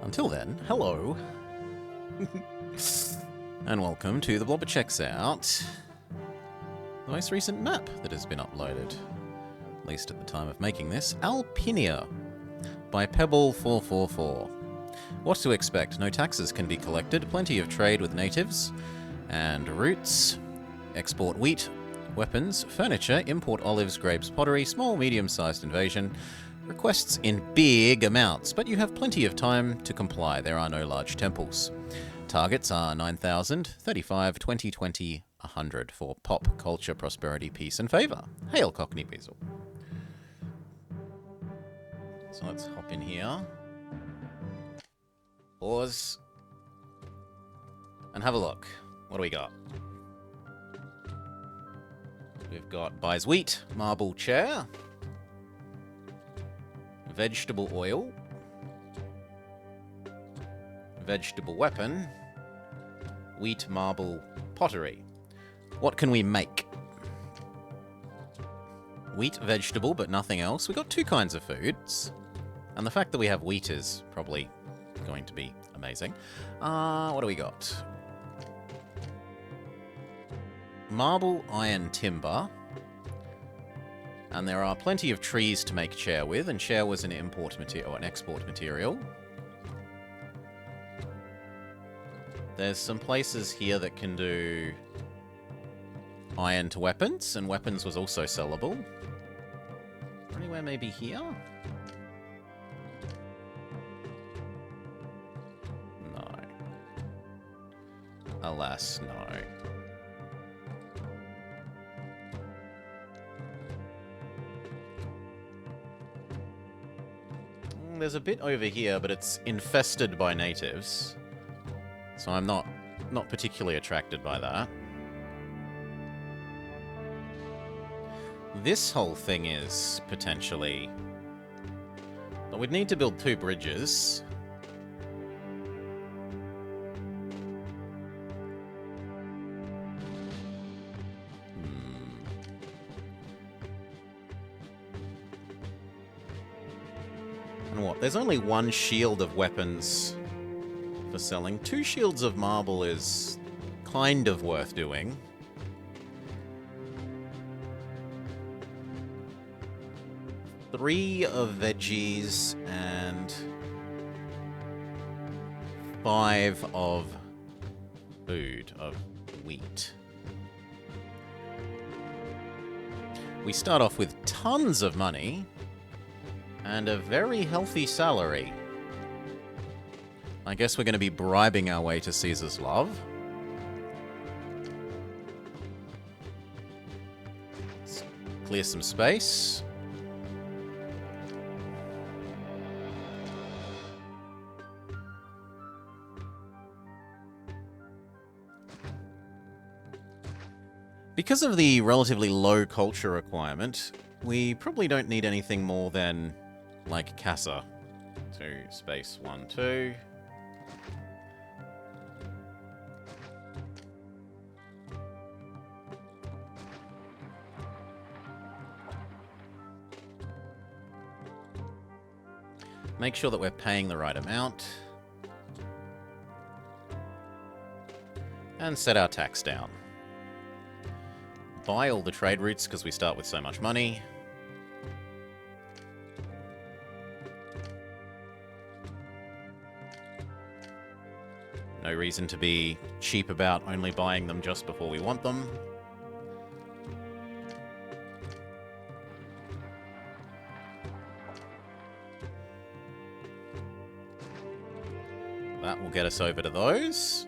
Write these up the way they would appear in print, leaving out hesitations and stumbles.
Until then, hello. And welcome to the Blobber Checks Out, the most recent map that has been uploaded, at least at the time of making this, Alpinia, by Pebble444. What to expect? No taxes can be collected, plenty of trade with natives and routes, export wheat, weapons, furniture, import olives, grapes, pottery, small, medium-sized invasion, requests in big amounts, but you have plenty of time to comply. There are no large temples. Targets are 9,000, 35, 20, 20, 100 for pop, culture, prosperity, peace, and favour. Hail, Cockney Weasel. So let's hop in here. Pause. And have a look. What do we got? We've got buys wheat, marble chair, vegetable oil, vegetable weapon, wheat, marble, pottery. What can we make? Wheat, vegetable, but nothing else. We've got two kinds of foods. And the fact that we have wheat is probably going to be amazing. What do we got? Marble, iron, timber. And there are plenty of trees to make chair with, and chair was an import material or an export material. There's some places here that can do iron to weapons, and weapons was also sellable. Anywhere maybe here? No. Alas, no. There's a bit over here, but it's infested by natives. So I'm not particularly attracted by that. This whole thing is potentially... But we'd need to build 2 bridges. And what? There's only 1 shield of weapons for selling. 2 shields of marble is kind of worth doing. Three of veggies and 5 of food, of wheat. We start off with tons of money and a very healthy salary. I guess we're going to be bribing our way to Caesar's love. Let's clear some space. Because of the relatively low culture requirement, we probably don't need anything more than, like, Casa. 2, space 1, 2. Make sure that we're paying the right amount. And set our tax down. Buy all the trade routes because we start with so much money. No reason to be cheap about only buying them just before we want them. That will get us over to those.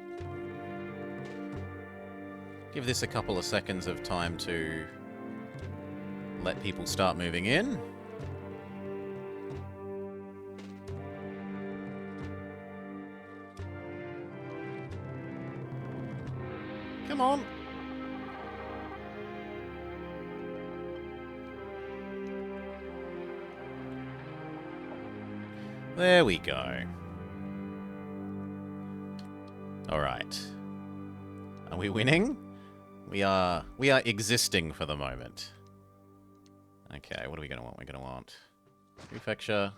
Give this a couple of seconds of time to let people start moving in. Come on. There we go. All right. Are we winning? We are existing for the moment. Okay, what are we gonna want? We're gonna want prefecture.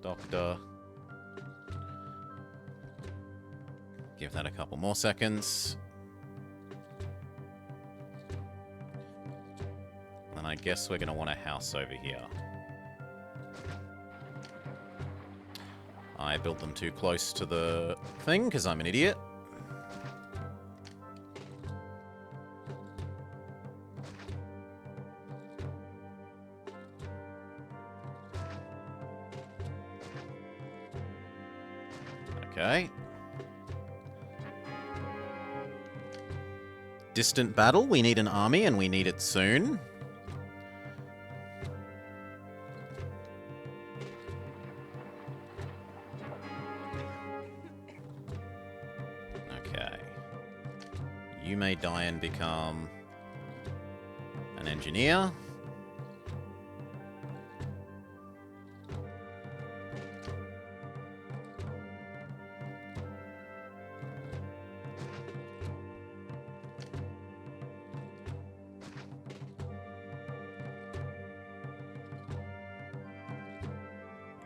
Doctor. Give that a couple more seconds. And I guess we're going to want a house over here. I built them too close to the thing because I'm an idiot. Okay. Distant battle. We need an army and we need it soon. Okay. You may die and become an engineer.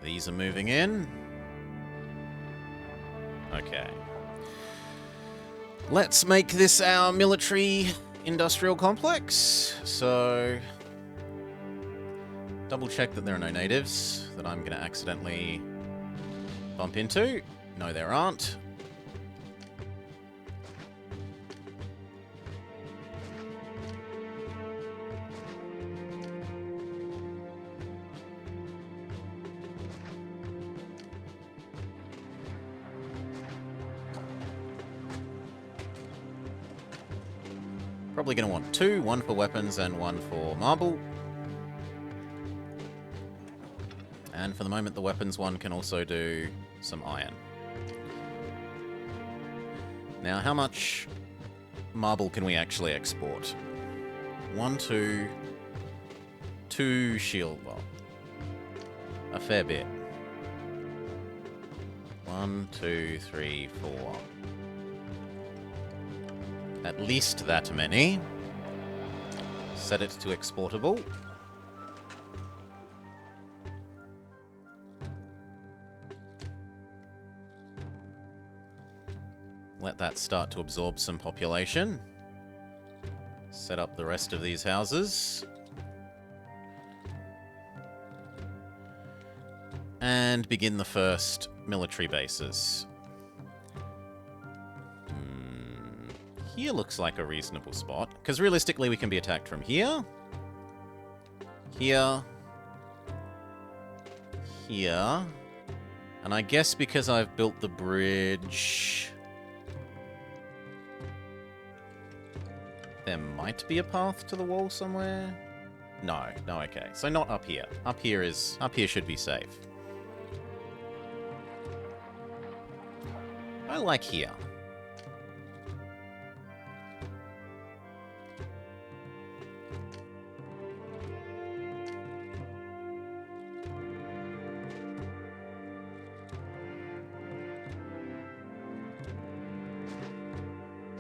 These are moving in. Okay. Let's make this our military industrial complex. So, double check that there are no natives that I'm going to accidentally bump into. No, there aren't. Probably going to want two, one for weapons and one for marble. And for the moment, the weapons one can also do some iron. Now, how much marble can we actually export? 1, 2, 2 shield. Well, a fair bit. 1, 2, 3, 4. At least that many. Set it to exportable. Let that start to absorb some population. Set up the rest of these houses. And begin the first military bases. Here looks like a reasonable spot, because realistically we can be attacked from here, here, here, and I guess because I've built the bridge, there might be a path to the wall somewhere. No, okay. So not up here. Up here should be safe. I like here.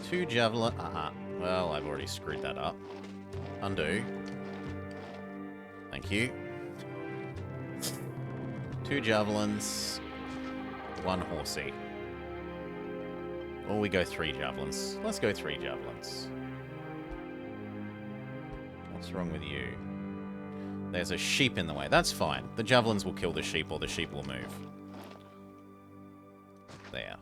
Two javelin. Well, I've already screwed that up. Undo. Thank you. 2 javelins. 1 horsey. Or we go 3 javelins. Let's go 3 javelins. What's wrong with you? There's a sheep in the way. That's fine. The javelins will kill the sheep or the sheep will move. There.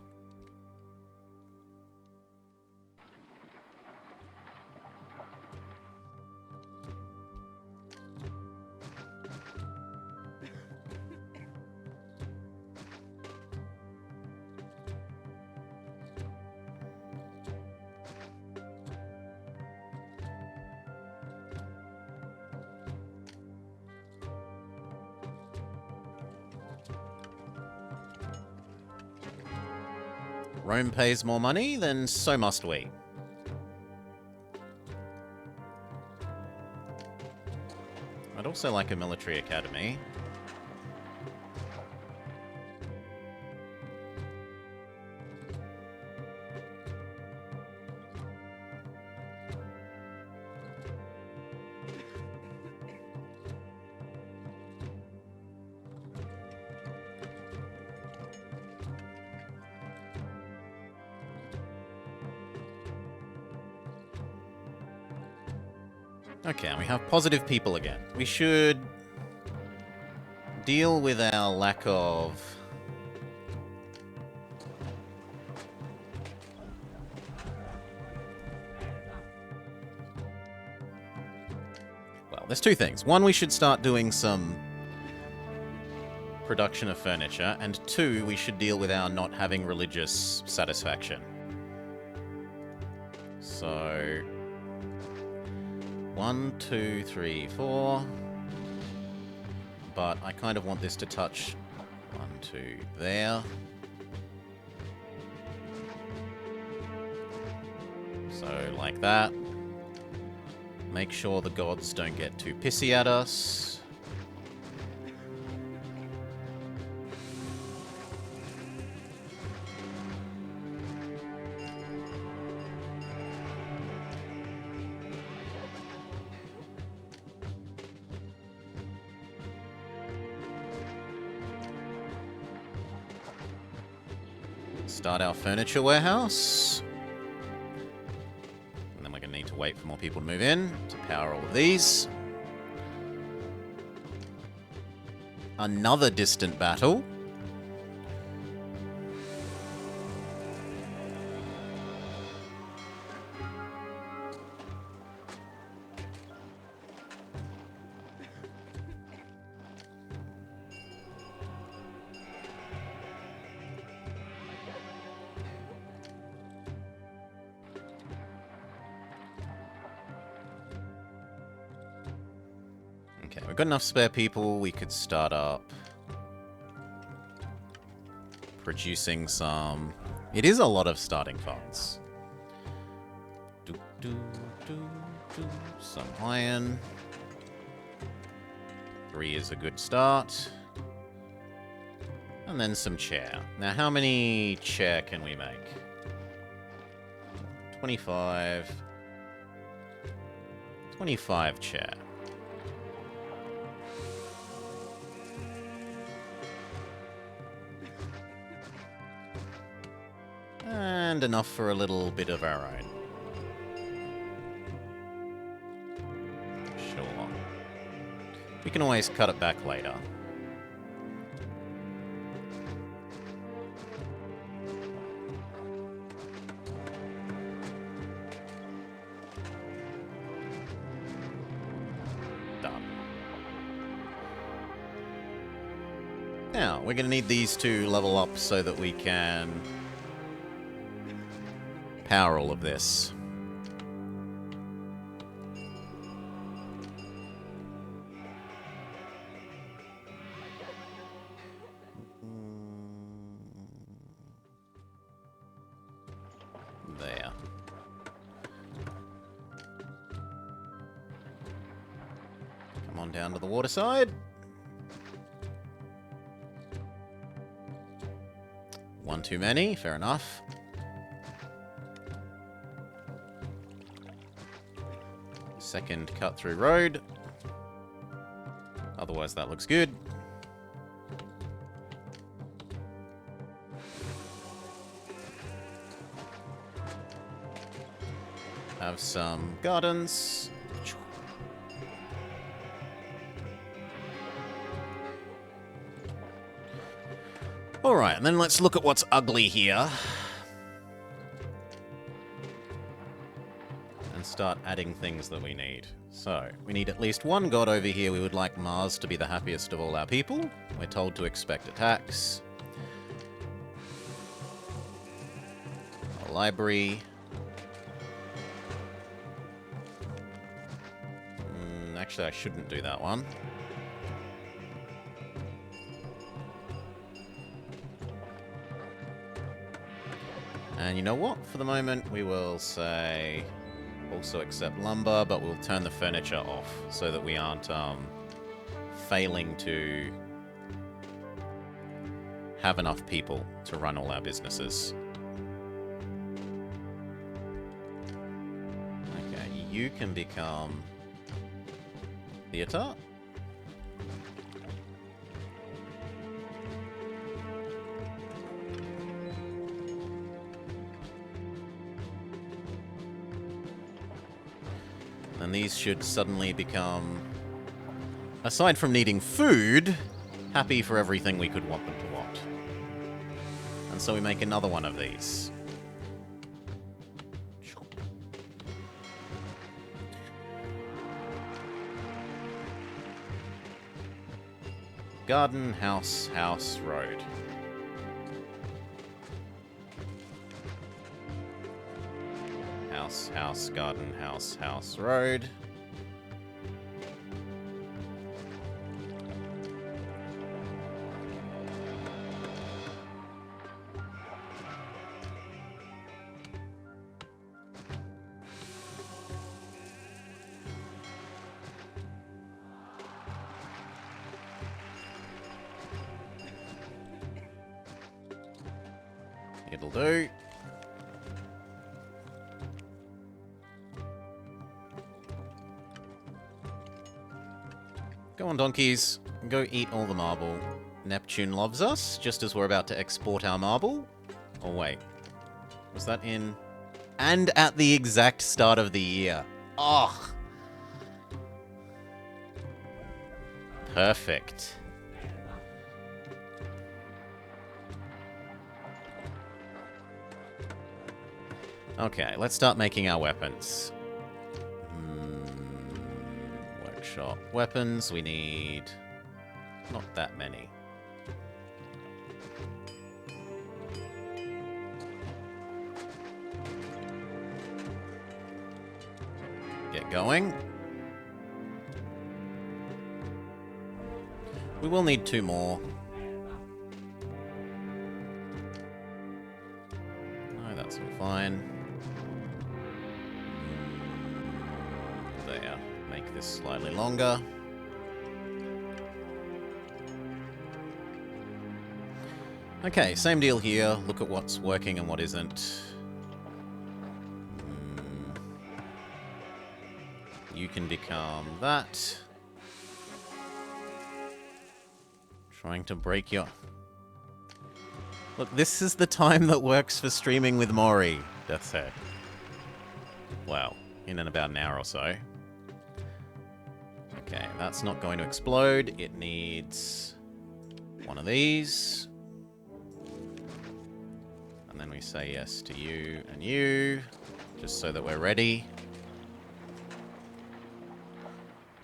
Rome pays more money, then so must we. I'd also like a military academy. Okay, and we have positive people again. We should deal with our lack of... Well, there's two things. One, we should start doing some production of furniture, and two, we should deal with our not having religious satisfaction. So... 1, 2, 3, 4... But I kind of want this to touch 1, 2 there. So, like that. Make sure the gods don't get too pissy at us. Start our furniture warehouse. And then we're going to need to wait for more people to move in to power all of these. Another distant battle. Okay, we've got enough spare people. We could start up producing some... It is a lot of starting funds. Some iron. 3 is a good start. And then some chair. Now, how many chair can we make? 25. 25 chair. And enough for a little bit of our own. Sure. We can always cut it back later. Done. Now, we're going to need these to level up so that we can power all of this. There. Come on down to the water side. One too many, fair enough. Second cut-through road. Otherwise, that looks good. Have some gardens. Alright, and then let's look at what's ugly here. Start adding things that we need. So, we need at least one god over here. We would like Mars to be the happiest of all our people. We're told to expect attacks. A library. Actually, I shouldn't do that one. And you know what? For the moment, we will say... Also accept lumber, but we'll turn the furniture off so that we aren't failing to have enough people to run all our businesses. Okay, you can become theatre. And these should suddenly become, aside from needing food, happy for everything we could want them to want. And so we make another one of these. Garden, house, house, road. House, house, garden, house, house, road. It'll do. Go on, donkeys. Go eat all the marble. Neptune loves us, just as we're about to export our marble. Oh, wait. Was that in... And at the exact start of the year. Oh! Perfect. Okay, let's start making our weapons. Workshop weapons, we need not that many. Get going. We will need 2 more. No, that's all fine. There. Make this slightly longer. Okay, same deal here. Look at what's working and what isn't. You can become that. Trying to break your... Look, this is the time that works for streaming with Mori, Death's Head. Well, in about an hour or so. Okay, that's not going to explode. It needs one of these. And then we say yes to you and you, just so that we're ready.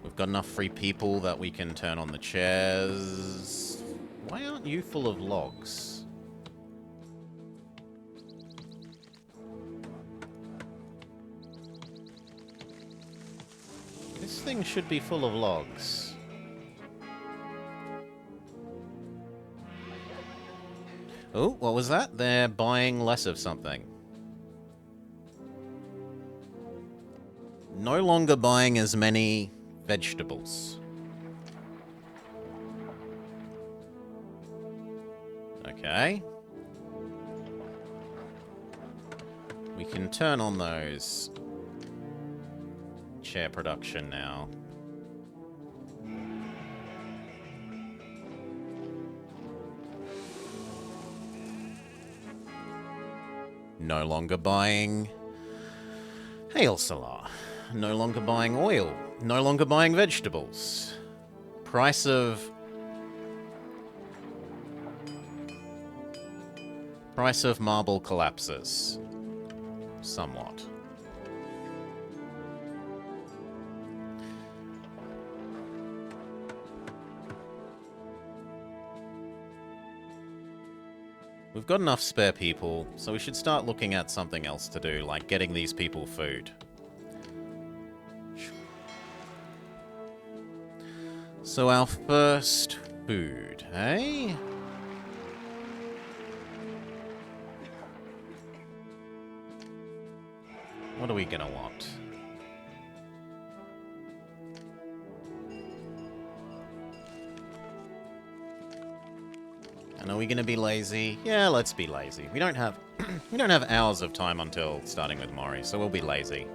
We've got enough free people that we can turn on the chairs. Why aren't you full of logs? This thing should be full of logs. Oh, what was that? They're buying less of something. No longer buying as many vegetables. Okay. We can turn on those chair production now. No longer buying hail solar. No longer buying oil. No longer buying vegetables. Price of marble collapses. Somewhat. We've got enough spare people, so we should start looking at something else to do, like getting these people food. So our first food, eh? What are we gonna want? And are we gonna be lazy? Yeah, let's be lazy. We don't have we don't have hours of time until starting with Mori, so we'll be lazy.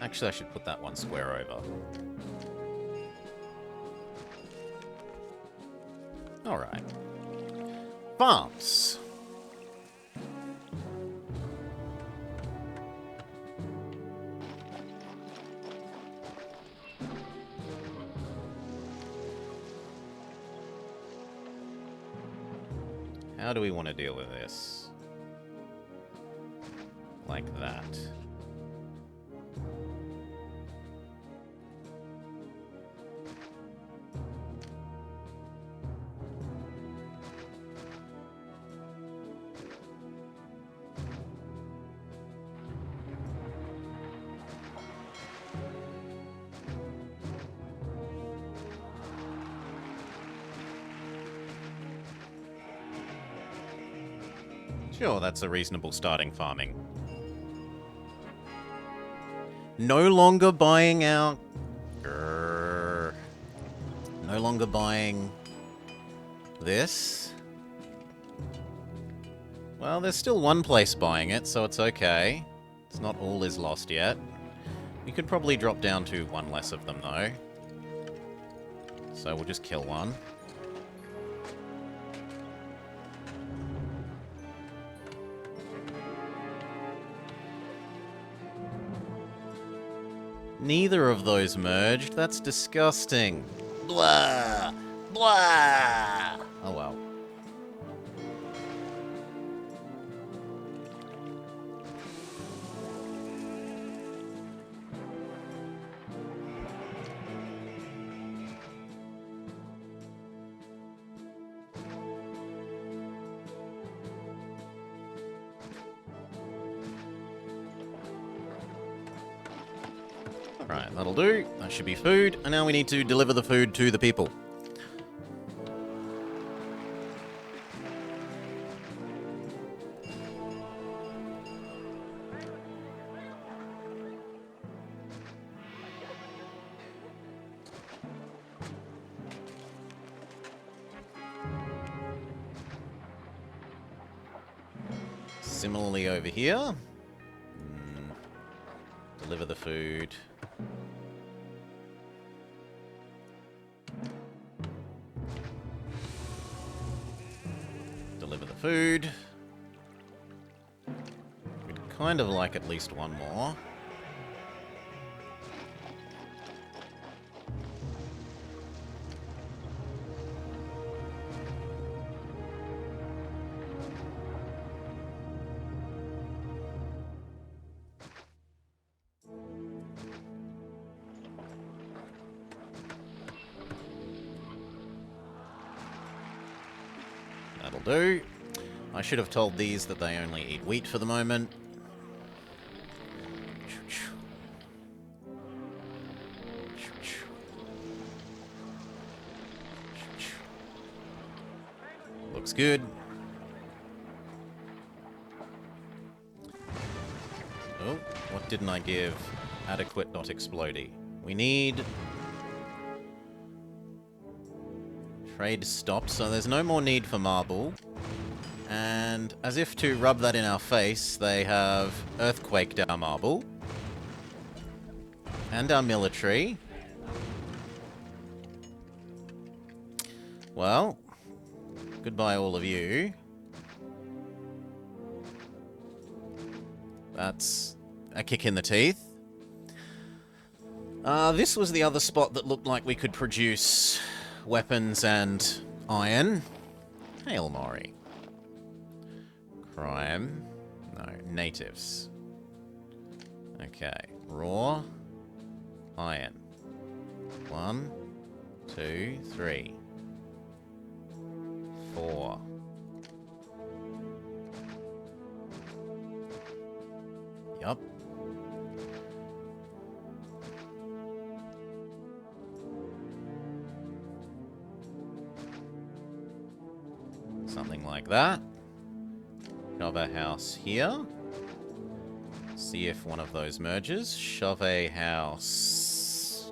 Actually, I should put that one square over. Alright. Farms. How do we want to deal with this? Like that. Sure, that's a reasonable starting farming. No longer buying out... No longer buying... this? Well, there's still one place buying it, so it's okay. It's not all is lost yet. We could probably drop down to one less of them, though. So we'll just kill one. Neither of those merged. That's disgusting. Blah! Blah! Oh well. Right, that'll do. That should be food. And now we need to deliver the food to the people. Similarly over here. Deliver the food. Deliver the food. We'd kind of like at least one more. That'll do. I should have told these that they only eat wheat for the moment. Looks good. Oh, what didn't I give? Adequate, not explodey. We need... Trade stopped, so there's no more need for marble. And as if to rub that in our face, they have earthquaked our marble. And our military. Well, goodbye all of you. That's a kick in the teeth. This was the other spot that looked like we could produce weapons and iron. Hail Mori. Crime. No, natives. Okay. Raw. Iron. 1, 2, 3. 4. Yup. Something like that. Shove a house here. See if one of those merges. Shove a house.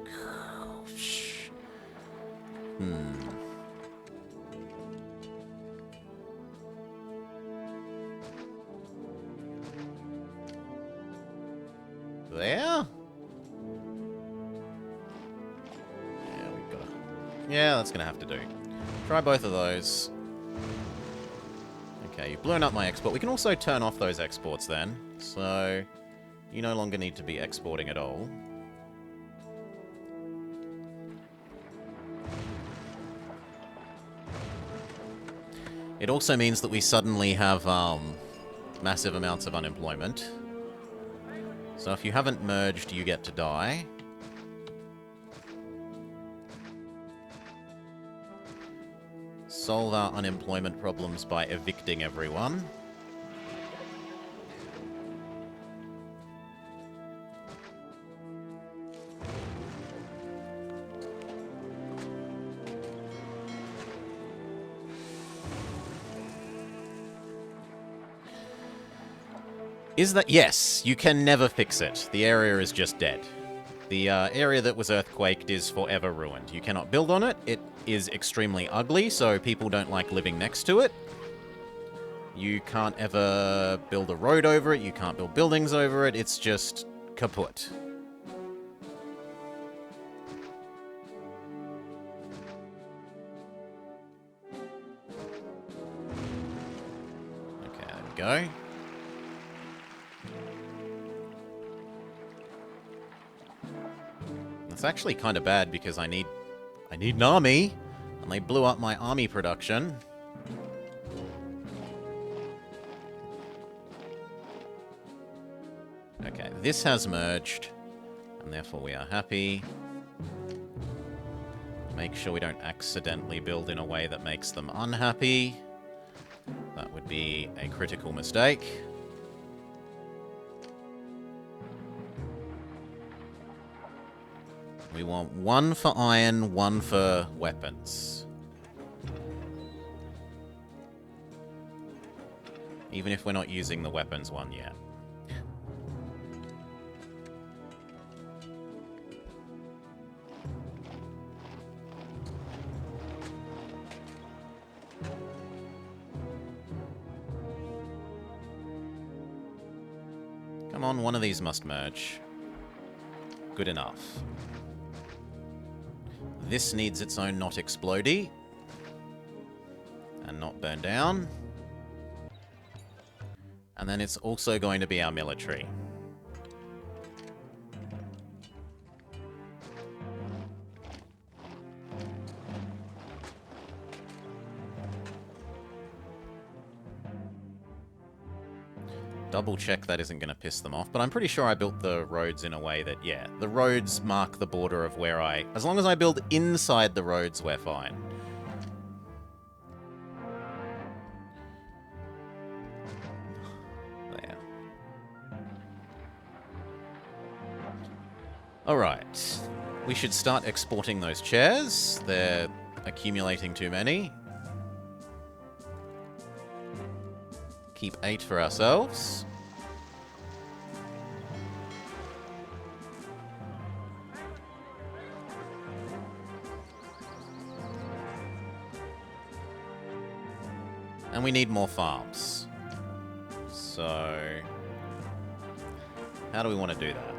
There? Yeah, that's gonna have to do. Try both of those. Okay, you've blown up my export. We can also turn off those exports then. So, you no longer need to be exporting at all. It also means that we suddenly have massive amounts of unemployment. So if you haven't merged, you get to die. Solve our unemployment problems by evicting everyone. Is that... Yes, you can never fix it. The area is just dead. The area that was earthquaked is forever ruined. You cannot build on it. It is extremely ugly, so people don't like living next to it. You can't ever build a road over it. You can't build buildings over it. It's just kaput. Okay, there we go. It's actually kind of bad because I need an army, and they blew up my army production. Okay, this has merged, and therefore we are happy. Make sure we don't accidentally build in a way that makes them unhappy. That would be a critical mistake. We want one for iron, one for weapons. Even if we're not using the weapons one yet. Come on, one of these must merge. Good enough. This needs its own not explodey. And not burn down. And then it's also going to be our military. Double check that isn't going to piss them off, but I'm pretty sure I built the roads in a way that, yeah, the roads mark the border of where as long as I build inside the roads, we're fine. There. Alright. We should start exporting those chairs. They're accumulating too many. Keep 8 for ourselves. And we need more farms. So, how do we want to do that?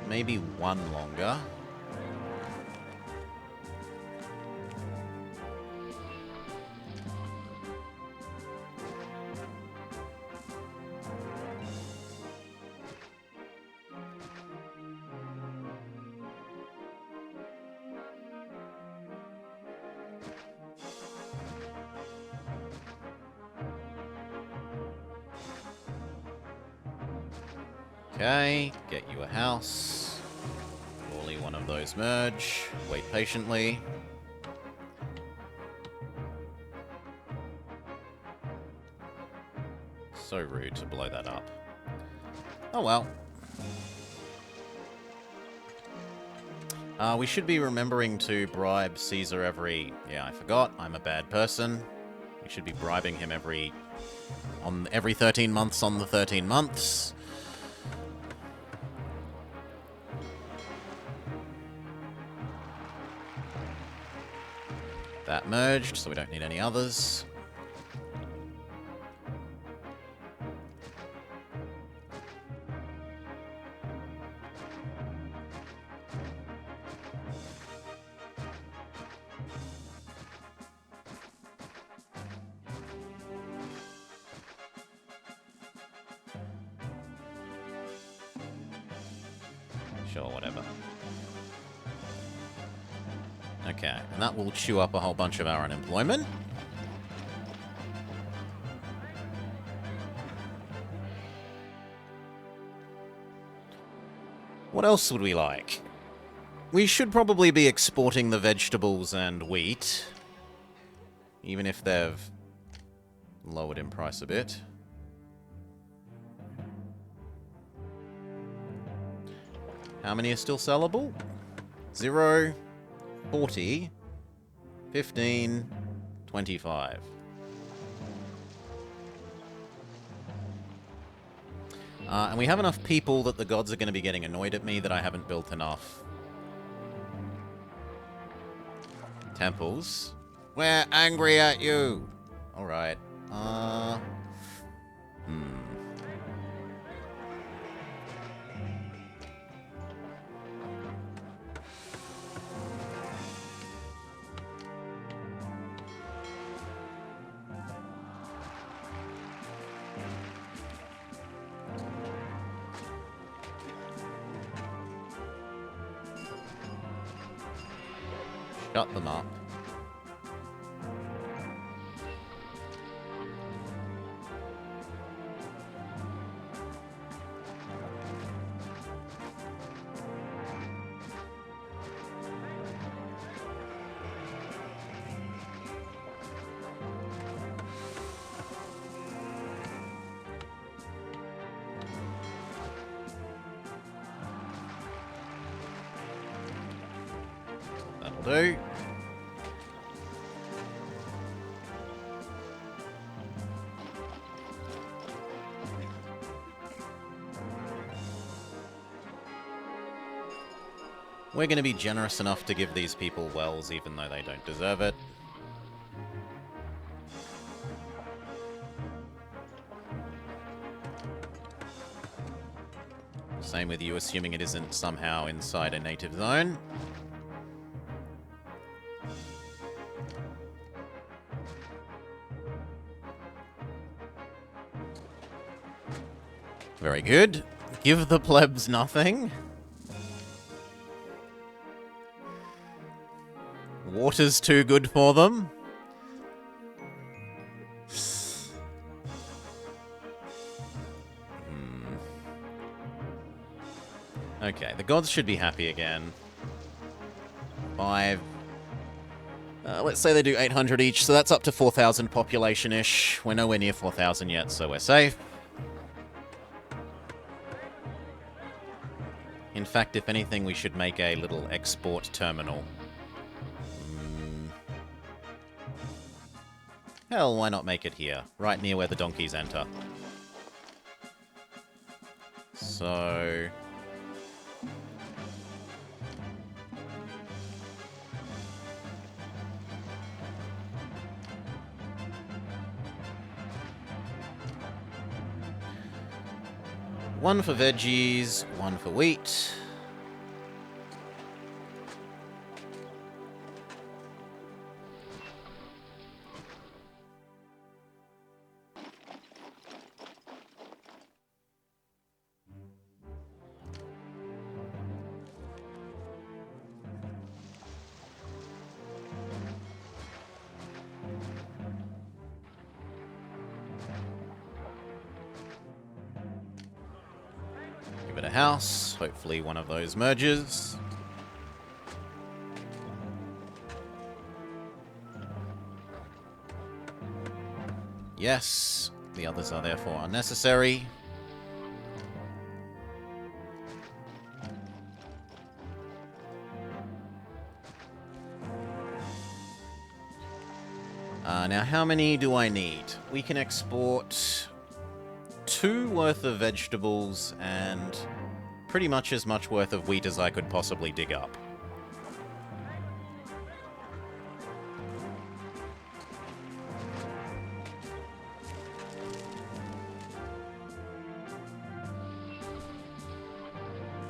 Maybe one longer. Okay, get you a house. Surely one of those merge. Wait patiently. So rude to blow that up. Oh well. We should be remembering to bribe Caesar every... Yeah, I forgot. I'm a bad person. We should be bribing him every 13 months on the 13 months. That merged, so we don't need any others. Sure, whatever. Okay, and that will chew up a whole bunch of our unemployment. What else would we like? We should probably be exporting the vegetables and wheat, even if they've lowered in price a bit. How many are still sellable? 0, 40, 15, 25. And we have enough people that the gods are going to be getting annoyed at me that I haven't built enough temples. We're angry at you! Alright. Shut them up. That'll do. We're going to be generous enough to give these people wells, even though they don't deserve it. Same with you, assuming it isn't somehow inside a native zone. Very good. Give the plebs nothing. Water's too good for them. Okay, the gods should be happy again. 5. Let's say they do 800 each, so that's up to 4,000 population-ish. We're nowhere near 4,000 yet, so we're safe. In fact, if anything, we should make a little export terminal. Hell, why not make it here? Right near where the donkeys enter. So... one for veggies, one for wheat. Give it a house. Hopefully one of those merges. Yes, the others are therefore unnecessary. Now, how many do I need? We can export 2 worth of vegetables and pretty much as much worth of wheat as I could possibly dig up.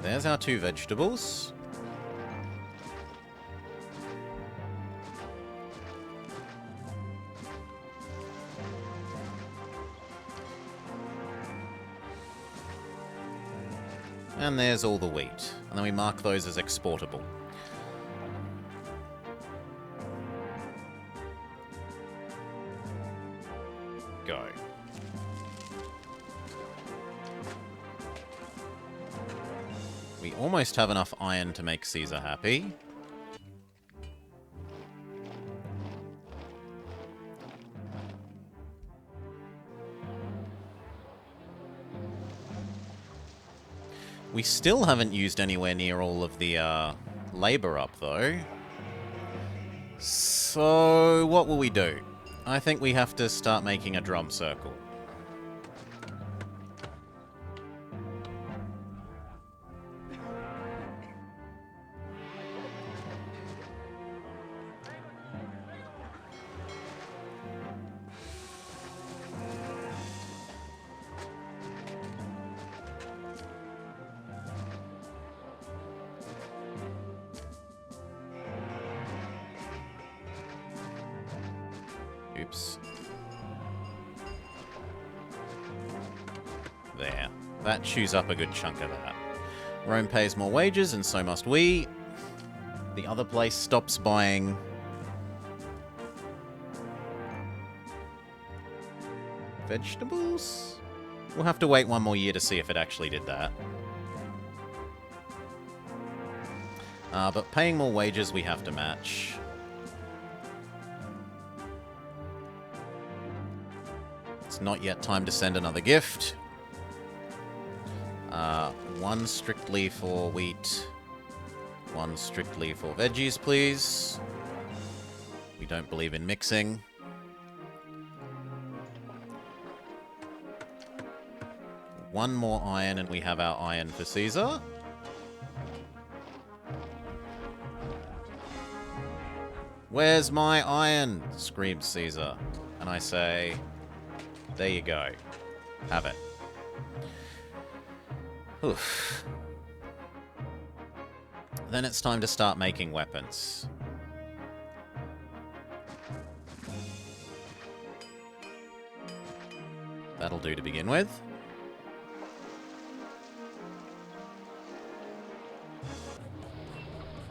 There's our 2 vegetables. And there's all the wheat. And then we mark those as exportable. Go. We almost have enough iron to make Caesar happy. We still haven't used anywhere near all of the labor up, though. So, what will we do? I think we have to start making a drum circle. Oops. There. That chews up a good chunk of that. Rome pays more wages, and so must we. The other place stops buying vegetables? We'll have to wait 1 more year to see if it actually did that. But paying more wages we have to match. It's not yet time to send another gift. 1 strictly for wheat. 1 strictly for veggies, please. We don't believe in mixing. One more iron and we have our iron for Caesar. Where's my iron? Screams Caesar. And I say, there you go. Have it. Oof. Then it's time to start making weapons. That'll do to begin with.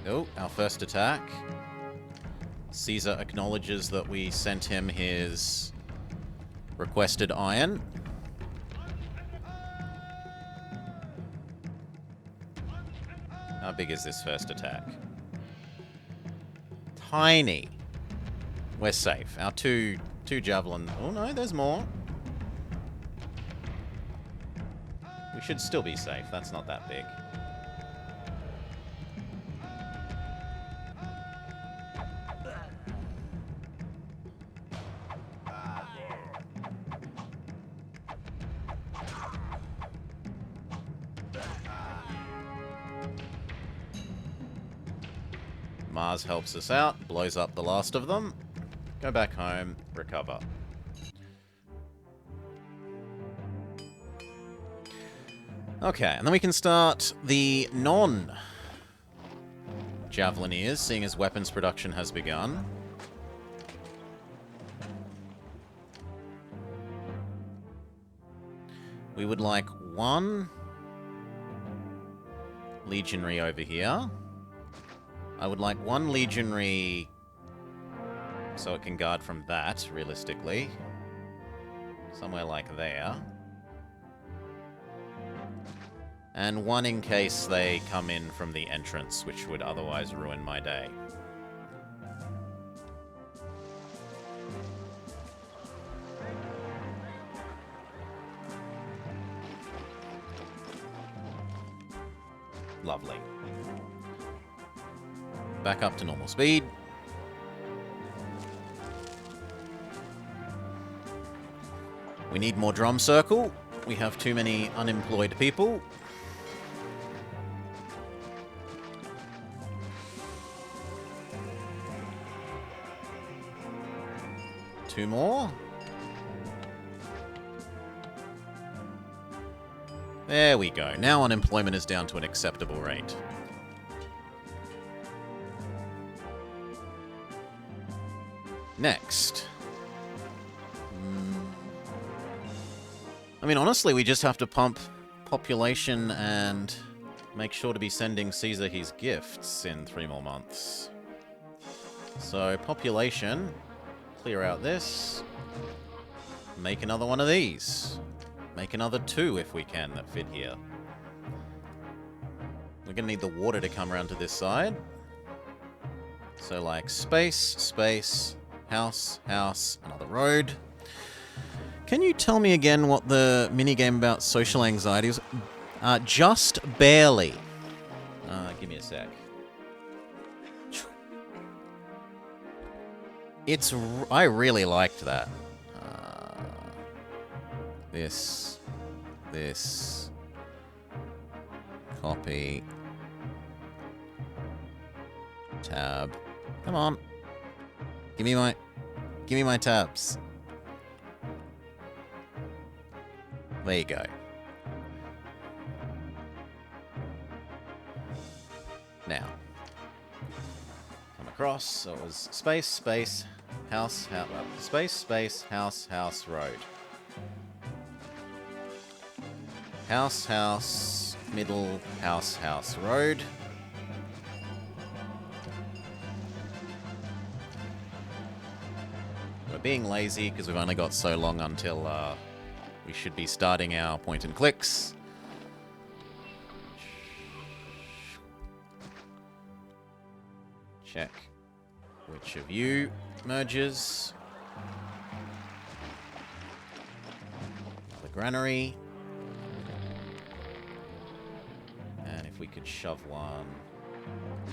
Oh, our first attack. Caesar acknowledges that we sent him his requested iron. How big is this first attack? Tiny. We're safe. Our two javelin... Oh no, there's more. We should still be safe. That's not that big. Mars helps us out, blows up the last of them. Go back home, recover. Okay, and then we can start the non-Javelineers, seeing as weapons production has begun. We would like 1 legionary over here. I would like 1 legionary so it can guard from that, realistically. Somewhere like there. And 1 in case they come in from the entrance, which would otherwise ruin my day. Lovely. Back up to normal speed. We need more drum circle. We have too many unemployed people. Two more. There we go. Now unemployment is down to an acceptable rate. Next. I mean, honestly, we just have to pump population and make sure to be sending Caesar his gifts in 3 more months. So, population. Clear out this. Make another one of these. Make another 2 if we can that fit here. We're going to need the water to come around to this side. So, like, space, space, house, house, another road. Can you tell me again what the minigame about social anxiety is? Just barely. Give me a sec. I really liked that. This. Copy. Tab. Come on. Give me my tabs. There you go. Now. Come across. So it was space, space, house, house, space, space, house, house, road. House, house, middle, house, house, road. We're being lazy because we've only got so long until we should be starting our point and clicks. Check which of you merges. The granary. And if we could shove one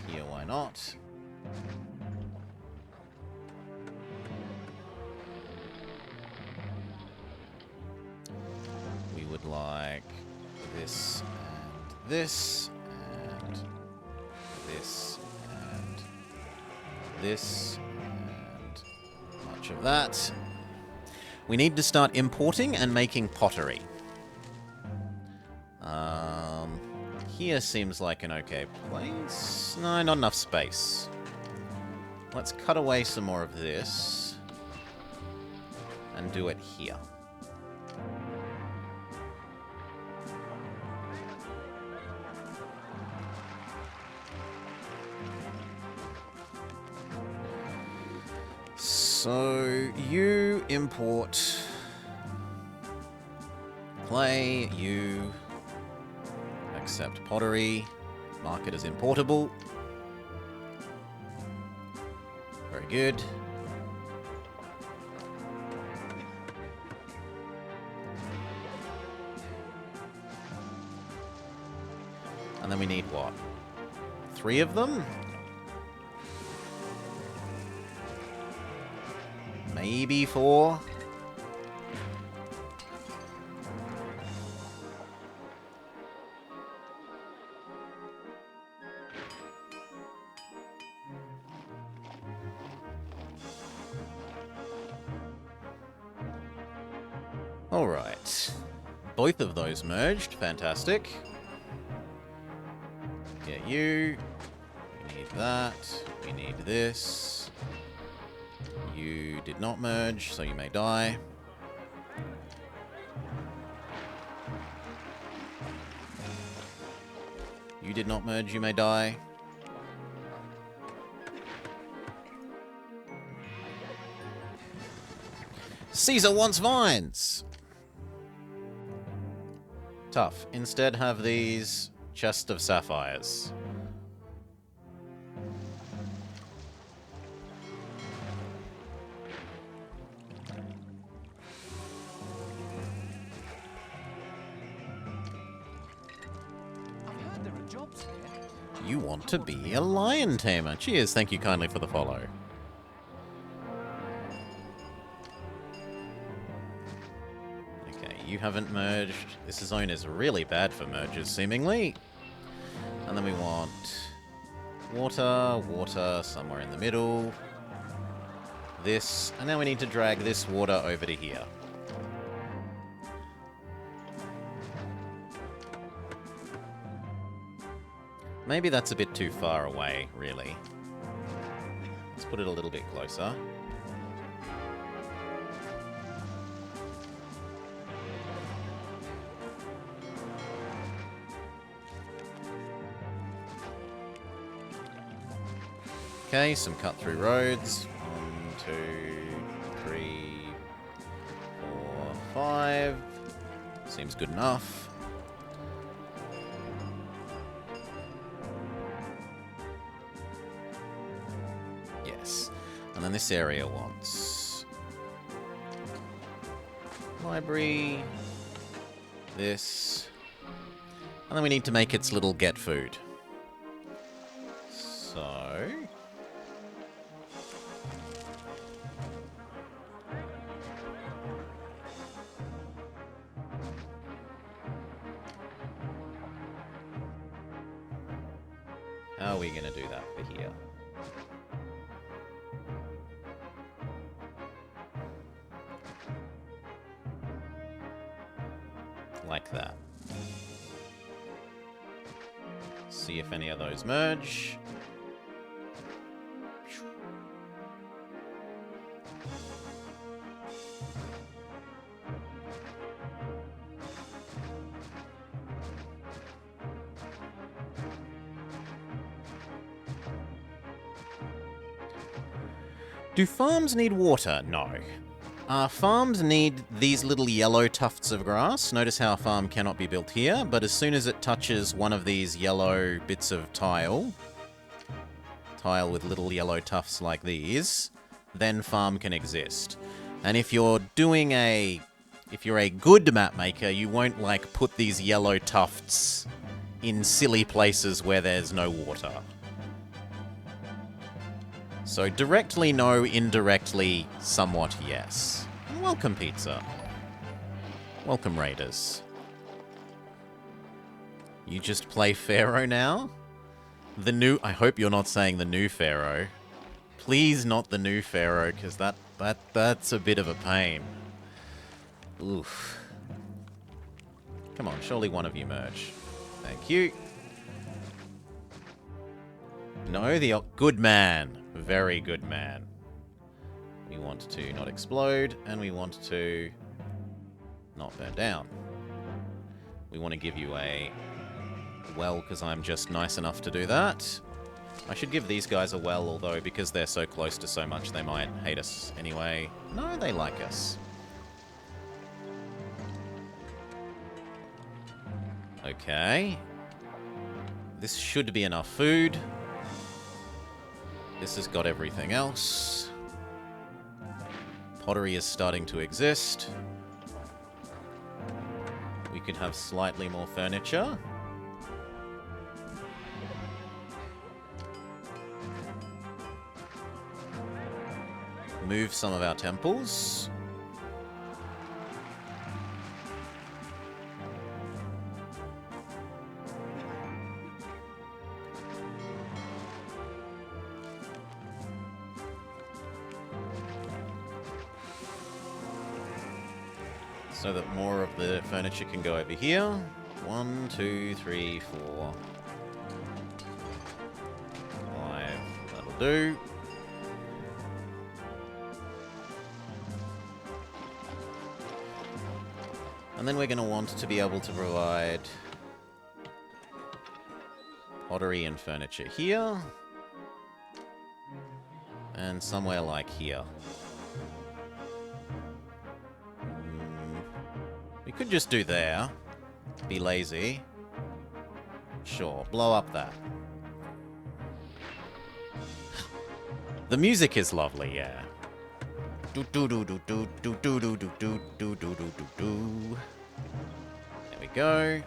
here, why not? We would like this and this and this and this and much of that. We need to start importing and making pottery. Here seems like an okay place. No, not enough space. Let's cut away some more of this and do it here. So, you import clay, you accept pottery, mark it as importable. Very good. And then we need what? 3 of them? Maybe 4? Alright. Both of those merged. Fantastic. Get you. We need that. We need this. You did not merge, so you may die. You did not merge, you may die. Caesar wants vines! Tough. Instead have these chest of sapphires. You want to be a lion tamer. Cheers, thank you kindly for the follow. Okay, you haven't merged. This zone is really bad for mergers, seemingly. And then we want water, water, somewhere in the middle. This, and now we need to drag this water over to here. Maybe that's a bit too far away, really. Let's put it a little bit closer. Okay, some cut-through roads. 1, 2, 3, 4, 5. Seems good enough. Yes. And then this area wants library, this, and then we need to make its little get food. So... how are we going to do that for here? Like that. See if any of those merge. Do farms need water? No. Farms need these little yellow tufts of grass. Notice how a farm cannot be built here, but as soon as it touches one of these yellow bits of tile with little yellow tufts like these, then farm can exist. And if you're a good map maker, you won't, like, put these yellow tufts in silly places where there's no water. So directly no, indirectly somewhat yes. Welcome, pizza. Welcome, raiders. You just play Pharaoh now? I hope you're not saying the new Pharaoh. Please not the new Pharaoh, because that's a bit of a pain. Oof. Come on, surely one of you merge. Thank you. No, the good man. Very good man. We want to not explode, and we want to not burn down. We want to give you a well, because I'm just nice enough to do that. I should give these guys a well, although because they're so close to so much, they might hate us anyway. No, they like us. Okay. This should be enough food. This has got everything else. Pottery is starting to exist. We could have slightly more furniture. Move some of our temples. So that more of the furniture can go over here. 1, 2, 3, 4, 5. That'll do. And then we're going to want to be able to provide pottery and furniture here. And somewhere like here. We could just do there. Be lazy. Sure, blow up that. The music is lovely, yeah. Do do do do do do do do do do do do do do. There we go.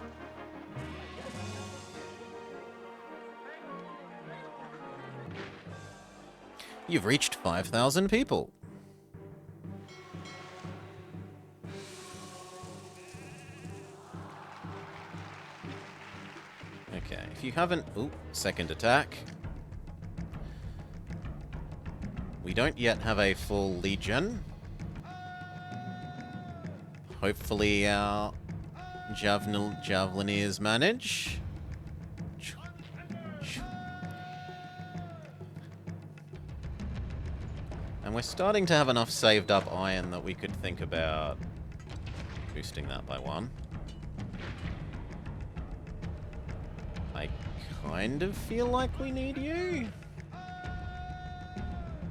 You've reached 5,000 people. Okay, if you haven't... Ooh, second attack. We don't yet have a full legion. Hopefully our Javelineers manage. we're starting to have enough saved up iron that we could think about boosting that by 1. I kind of feel like we need you.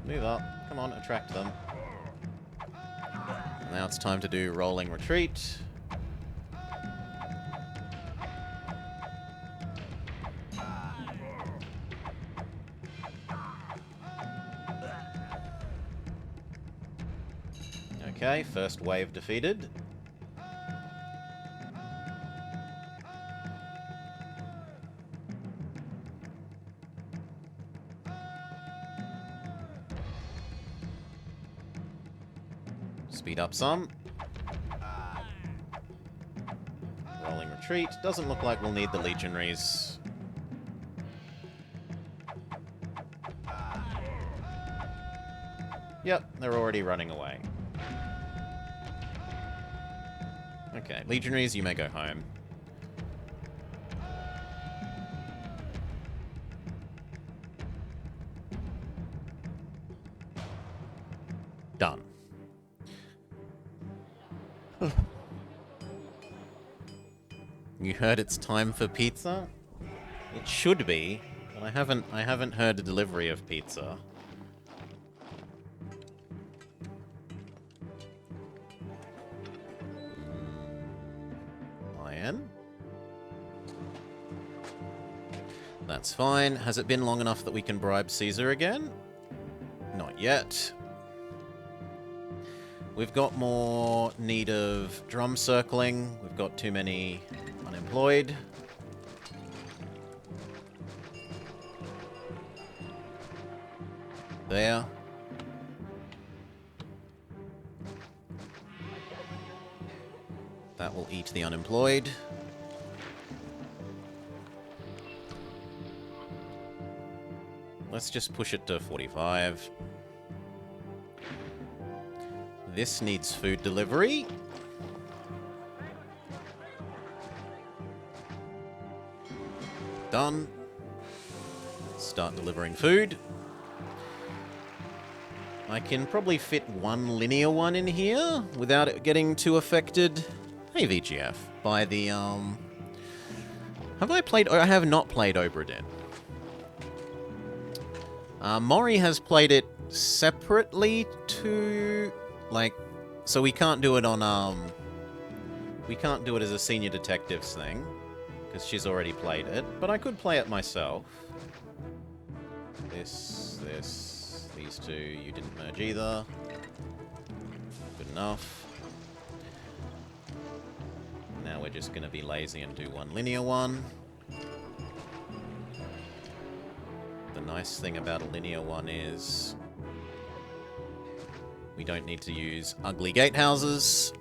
Move up. Come on, attract them. Now it's time to do rolling retreat. Okay, first wave defeated. Speed up some. Rolling retreat. Doesn't look like we'll need the legionaries. Yep, they're already running away. Okay, legionaries, you may go home. Done. You heard it's time for pizza? It should be, but I haven't heard a delivery of pizza. Iron. That's fine. Has it been long enough that we can bribe Caesar again? Not yet. We've got more need of drum circling. We've got too many unemployed. There. That will eat the unemployed. Let's just push it to 45. This needs food delivery. Done. Start delivering food. I can probably fit one linear one in here without it getting too affected. Hey, VGF. By the, Have I played... I have not played Obra Dinn. Mori has played it separately to... Like... So we can't do it on, we can't do it as a senior detectives thing. Because she's already played it. But I could play it myself. This, these two, you didn't merge either. Good enough. Now we're just going to be lazy and do one linear one. The nice thing about a linear one is we don't need to use ugly gatehouses.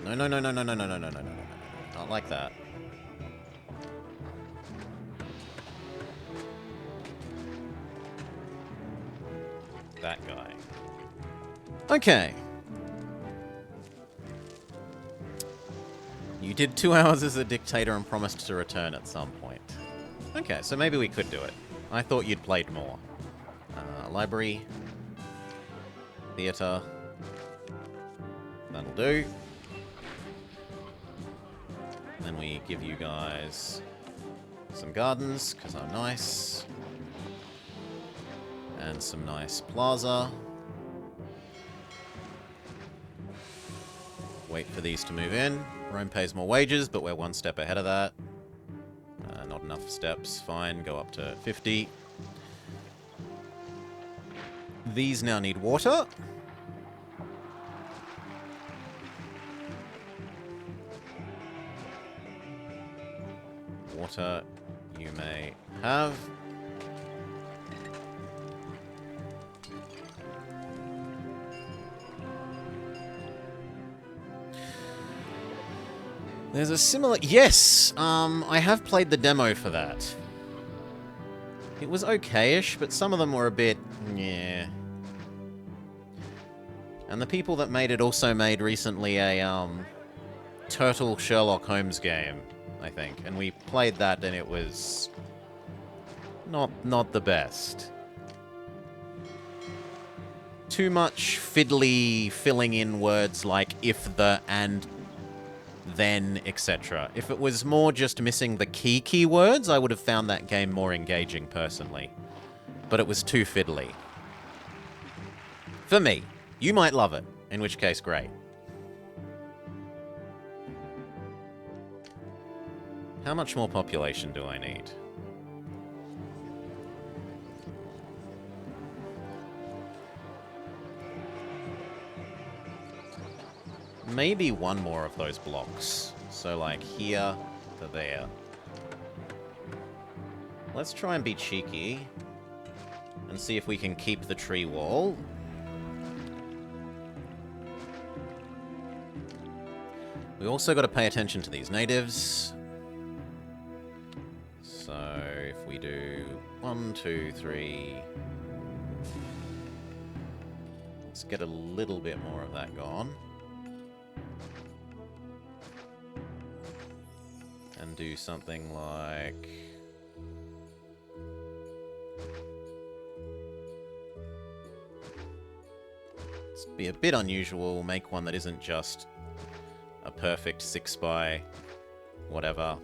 No. Not like that. That guy. Okay. You did 2 hours as a dictator and promised to return at some point. Okay, so maybe we could do it. I thought you'd played more. Library. Theatre. That'll do. Then we give you guys some gardens, because I'm nice. And some nice plaza. Wait for these to move in. Rome pays more wages, but we're one step ahead of that. Not enough steps. Fine, go up to 50. These now need water. Water you may have. There's a similar... Yes! I have played the demo for that. It was okay-ish, but some of them were a bit... yeah. And the people that made it also made recently a, Turtle Sherlock Holmes game, I think. And we played that and it was... not the best. Too much fiddly filling in words like if, the, and, then, etc. If it was more just missing the key keywords, I would have found that game more engaging personally. But it was too fiddly. For me. You might love it, in which case, great. How much more population do I need? Maybe one more of those blocks. So, like, here to there. Let's try and be cheeky. And see if we can keep the tree wall. We also got to pay attention to these natives. So, if we do 1, 2, 3... Let's get a little bit more of that gone. And do something like... Let's be a bit unusual, make one that isn't just a perfect 6 by whatever.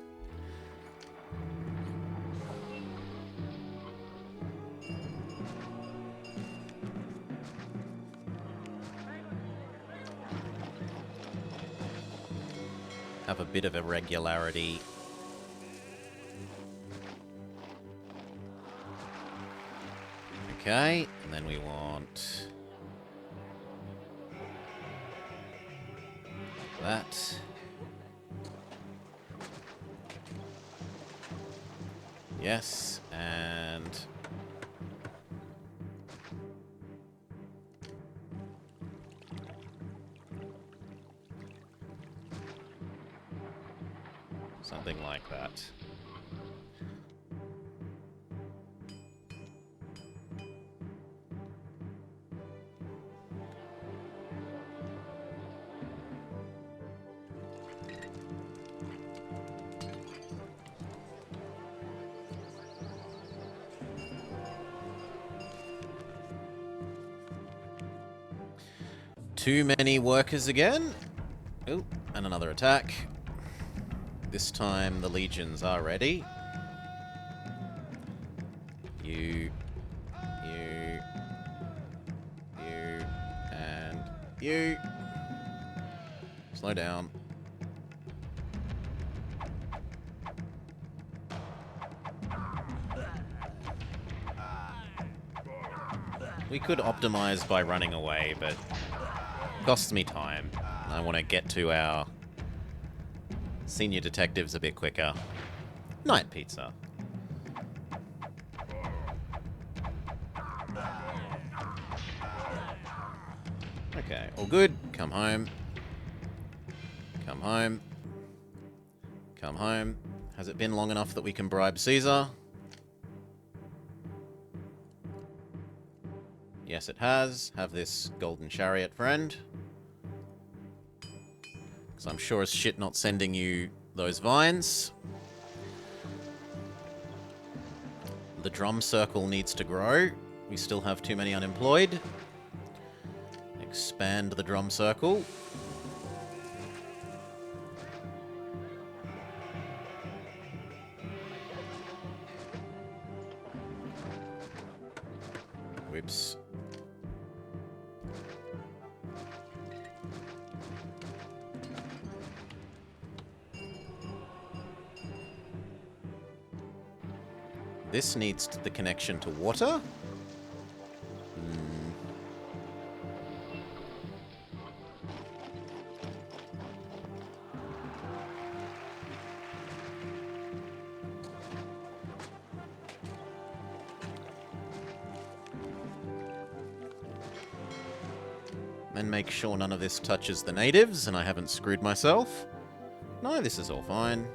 Have a bit of irregularity. Okay, and then we want that. Yes, and something like that. Too many workers again. Oh, and another attack. This time the legions are ready. You, and you. Slow down. We could optimize by running away, but costs me time. I want to get to our senior detectives a bit quicker. Night pizza. Okay, all good. Come home. Come home. Come home. Has it been long enough that we can bribe Caesar? Yes, it has. Have this golden chariot, friend. Because I'm sure as shit not sending you those vines. The drum circle needs to grow. We still have too many unemployed. Expand the drum circle. Whoops. This needs the connection to water. And make sure none of this touches the natives and I haven't screwed myself. No, this is all fine.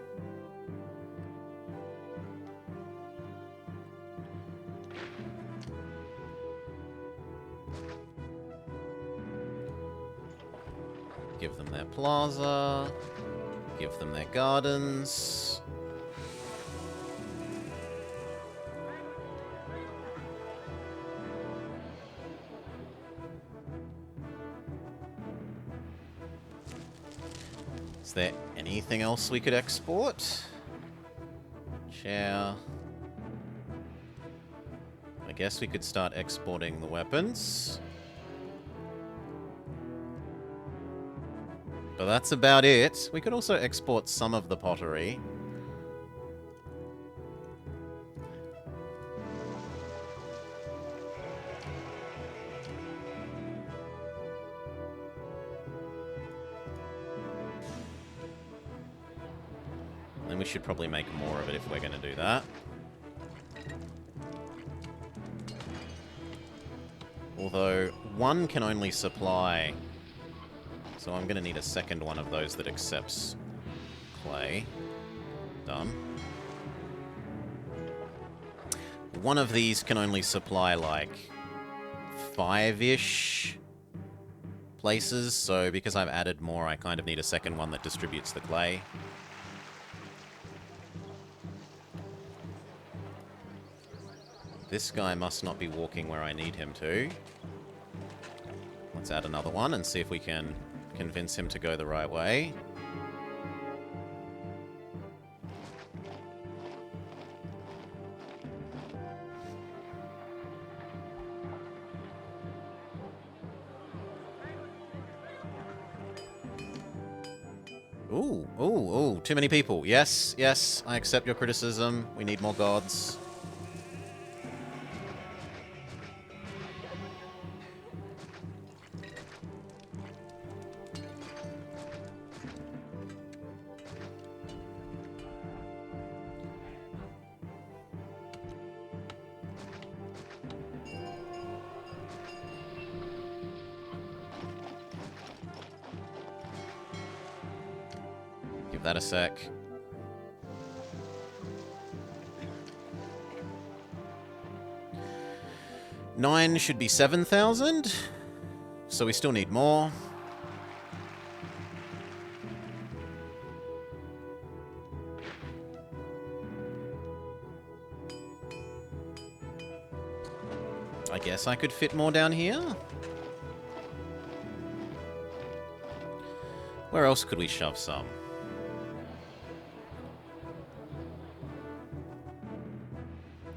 Give them their plaza. Give them their gardens. Is there anything else we could export? Chair. I guess we could start exporting the weapons. But that's about it. We could also export some of the pottery. Then we should probably make more of it if we're going to do that. Although, one can only supply... So I'm going to need a second one of those that accepts clay. Done. One of these can only supply, like, 5-ish places, so because I've added more, I kind of need a second one that distributes the clay. This guy must not be walking where I need him to. Let's add another one and see if we can convince him to go the right way. Ooh, ooh, ooh, too many people. Yes, yes, I accept your criticism. We need more gods. Give that a sec. Nine should be 7,000. So we still need more. I guess I could fit more down here. Where else could we shove some?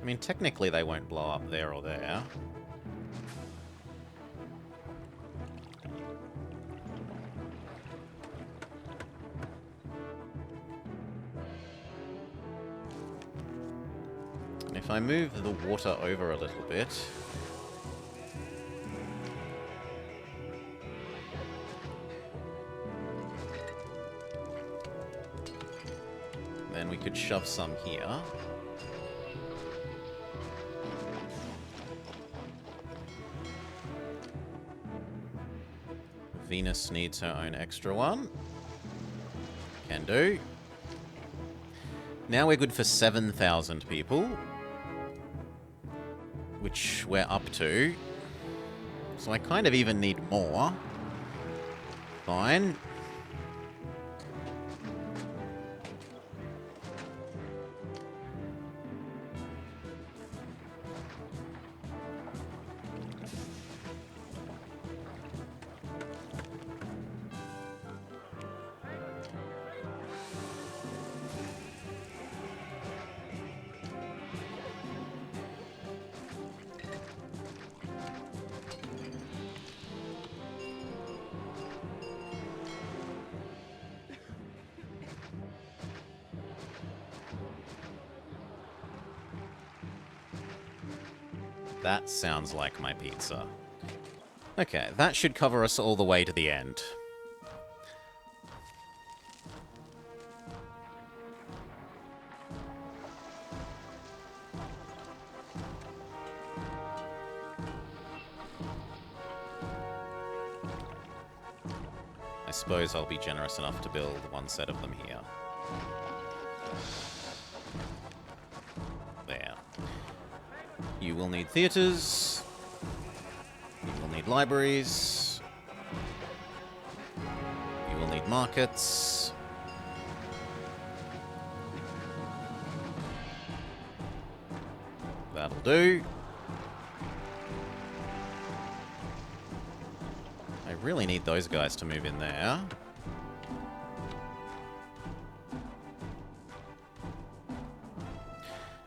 I mean, technically they won't blow up there or there. And if I move the water over a little bit... then we could shove some here. Venus needs her own extra one. Can do. Now we're good for 7,000 people. Which we're up to. So I kind of even need more. Fine. That sounds like my pizza. Okay, that should cover us all the way to the end. I suppose I'll be generous enough to build one set of them here. There. You will need theatres. You will need libraries. You will need markets. That'll do. I really need those guys to move in there.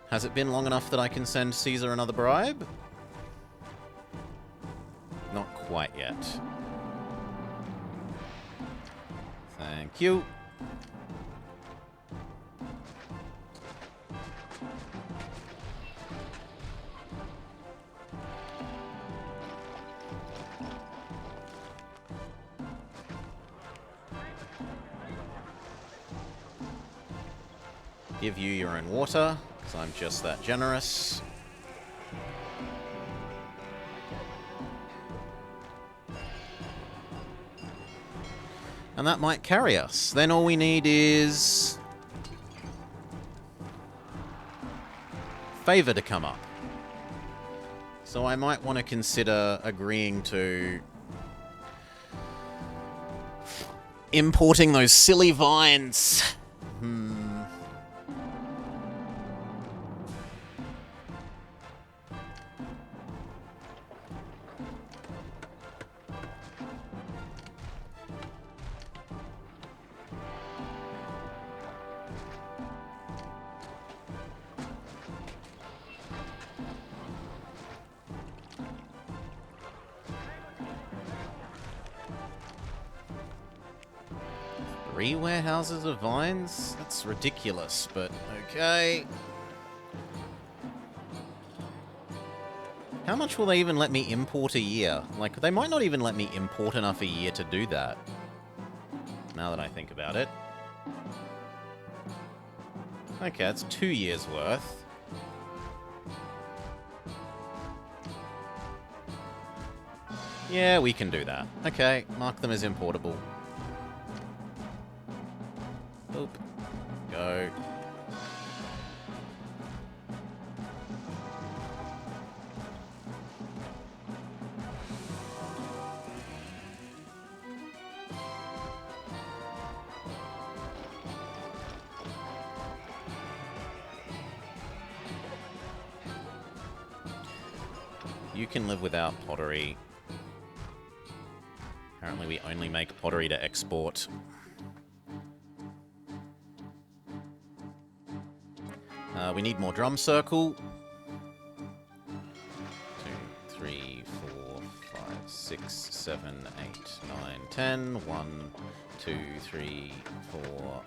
Has it been long enough that I can send Caesar another bribe? Not quite yet. Thank you. Give you your own water, because I'm just that generous. And that might carry us. Then all we need is Favor to come up. So I might want to consider agreeing to importing those silly vines. Three warehouses of vines? That's ridiculous, but okay. How much will they even let me import a year? Like, they might not even let me import enough a year to do that. Now that I think about it. Okay, that's 2 years worth. Yeah, we can do that. Okay, mark them as importable. Boop. Go. You can live without pottery. Apparently we only make pottery to export. We need more drum circle. 2, 3, 4, 5, 6, 7, 8, 9, 10. 1, 2, 3, 4,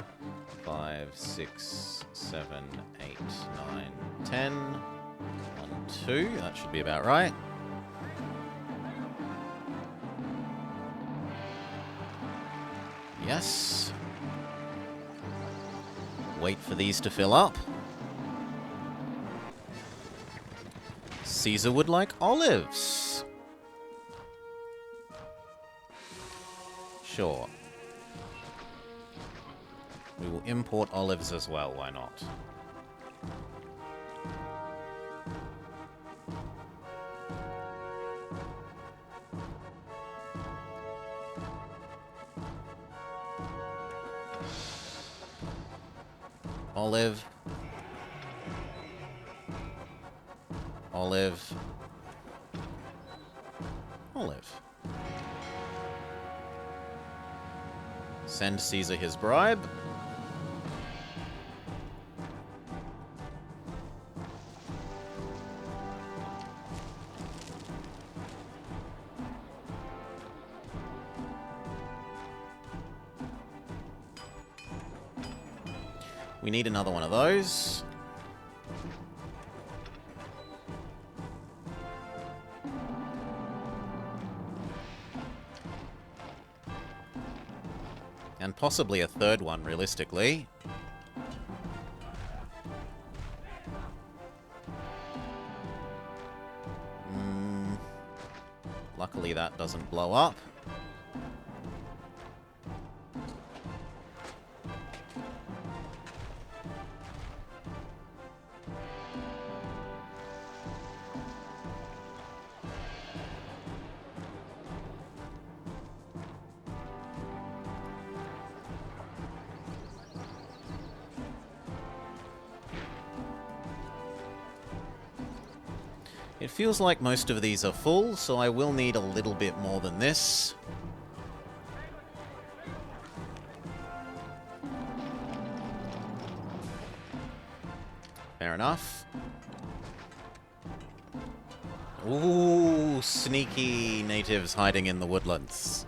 5, 6, 7, 8, 9, 10. 1, 2. That should be about right. Yes. Wait for these to fill up. Caesar would like olives. Sure. We will import olives as well, why not? Olive. Olive. Olive. Send Caesar his bribe. We need another one of those. And possibly a third one, realistically. Luckily that doesn't blow up. It feels like most of these are full, so I will need a little bit more than this. Fair enough. Ooh, sneaky natives hiding in the woodlands.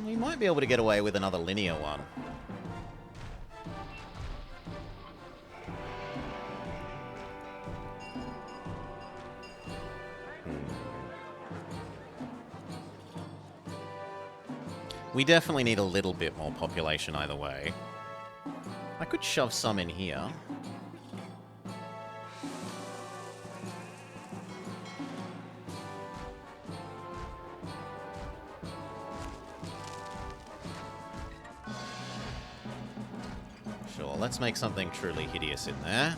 We might be able to get away with another linear one. We definitely need a little bit more population either way. I could shove some in here. Sure, let's make something truly hideous in there.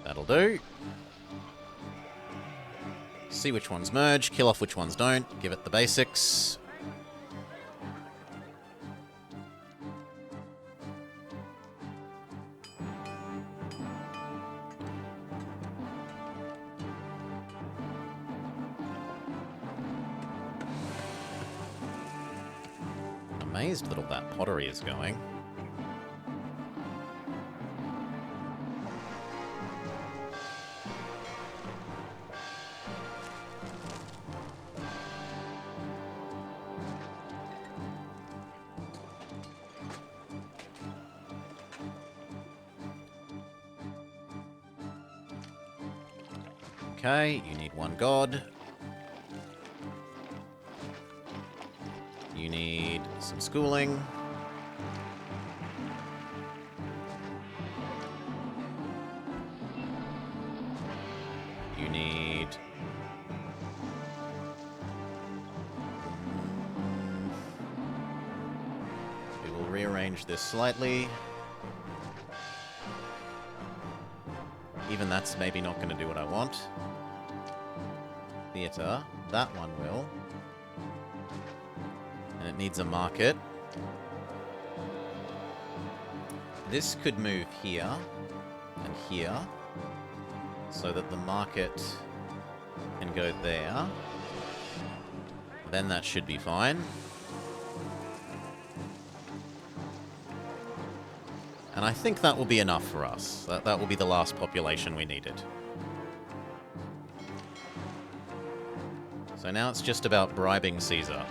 That'll do. See which ones merge, kill off which ones don't, give it the basics. Amazed that all that pottery is going. Okay, you need one god. You need some schooling. You need... We will rearrange this slightly. Even that's maybe not going to do what I want. Theatre. That one will. And it needs a market. This could move here and here so that the market can go there. Then that should be fine. And I think that will be enough for us. That will be the last population we needed. So now it's just about bribing Caesar.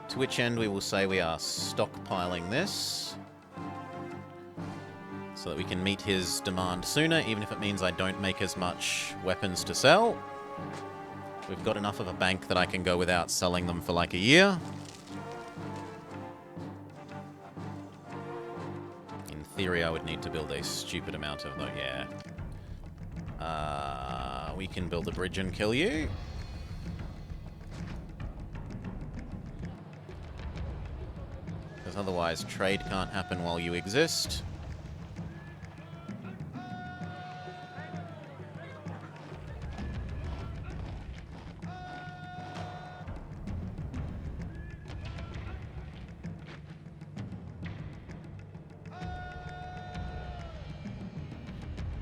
To which end we will say we are stockpiling this, so that we can meet his demand sooner, even if it means I don't make as much weapons to sell. We've got enough of a bank that I can go without selling them for like a year. In theory, I would need to build a stupid amount of them, yeah. We can build a bridge and kill you. Because otherwise, trade can't happen while you exist.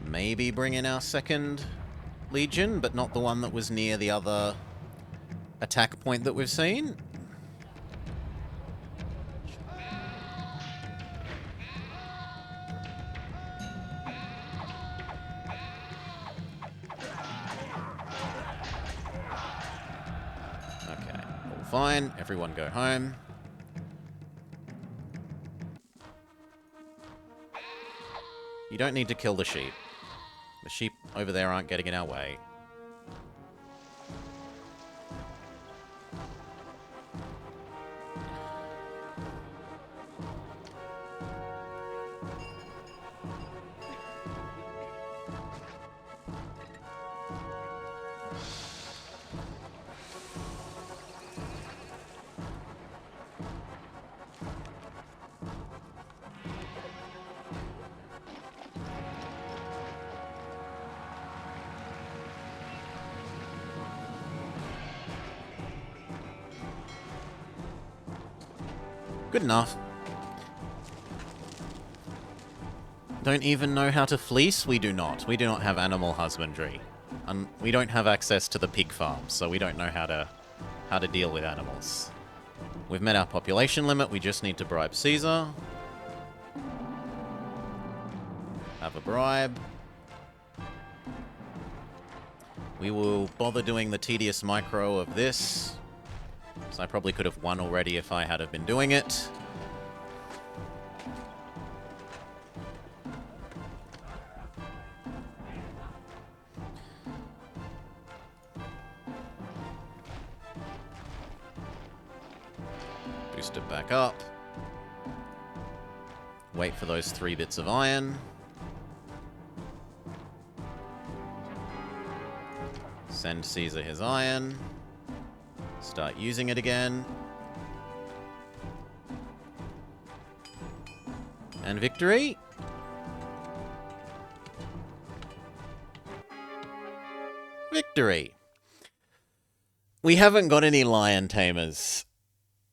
Maybe bring in our second legion, but not the one that was near the other attack point that we've seen. Okay, all fine. Everyone go home. You don't need to kill the sheep. The sheep over there aren't getting in our way. Good enough. Don't even know how to fleece? We do not. We do not have animal husbandry. And we don't have access to the pig farm, so we don't know how to deal with animals. We've met our population limit, we just need to bribe Caesar. Have a bribe. We will bother doing the tedious micro of this. So I probably could have won already if I had have been doing it. Boost it back up. Wait for those 3 bits of iron. Send Caesar his iron. Start using it again. And victory. Victory. We haven't got any lion tamers.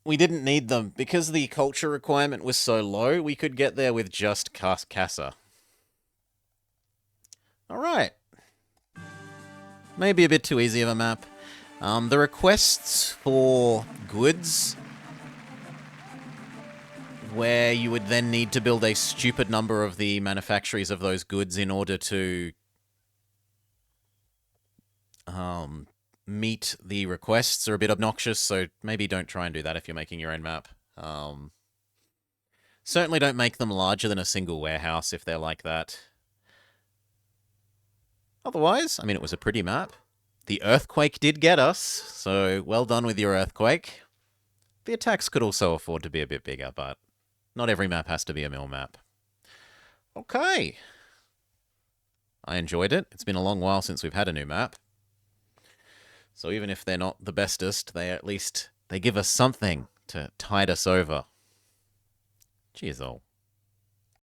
We didn't need them. Because the culture requirement was so low, we could get there with just Casa. Alright. Maybe a bit too easy of a map. The requests for goods, where you would then need to build a stupid number of the manufactories of those goods in order to meet the requests, are a bit obnoxious, so maybe don't try and do that if you're making your own map. Certainly don't make them larger than a single warehouse if they're like that. Otherwise, I mean, it was a pretty map. The earthquake did get us, so well done with your earthquake. The attacks could also afford to be a bit bigger, but not every map has to be a mill map. Okay. I enjoyed it. It's been a long while since we've had a new map. So even if they're not the bestest, they give us something to tide us over. Cheers all.